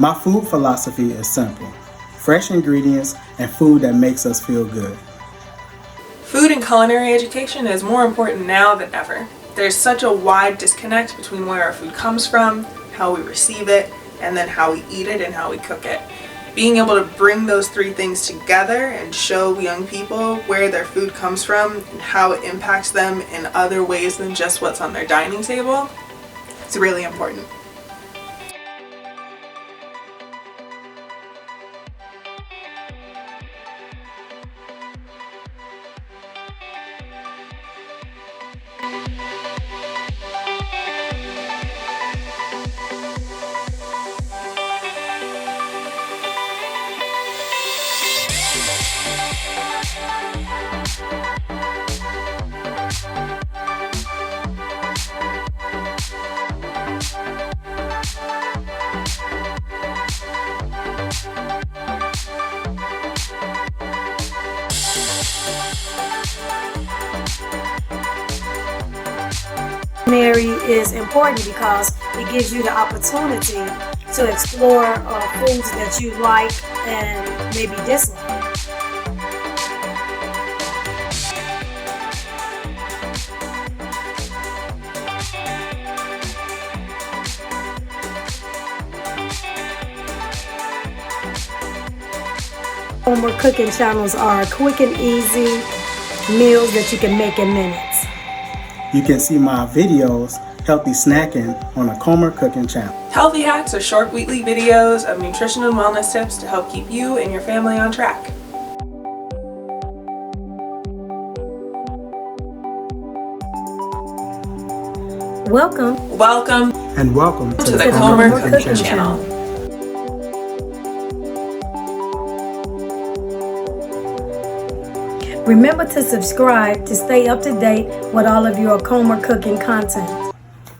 My food philosophy is simple: fresh ingredients and food that makes us feel good. Food and culinary education is more important now than ever. There's such a wide disconnect between where our food comes from, how we receive it, and then how we eat it and how we cook it. Being able to bring those three things together and show young people where their food comes from and how it impacts them in other ways than just what's on their dining table, it's really important. Culinary is important because it gives you the opportunity to explore foods that you like and maybe dislike. Homework cooking channels are quick and easy meals that you can make in minutes. You can see my videos, Healthy Snacking, on the Comer Cooking channel. Healthy Hacks are short weekly videos of nutrition and wellness tips to help keep you and your family on track. Welcome And welcome to the Comer Cooking channel. Remember to subscribe to stay up to date with all of your Comer cooking content.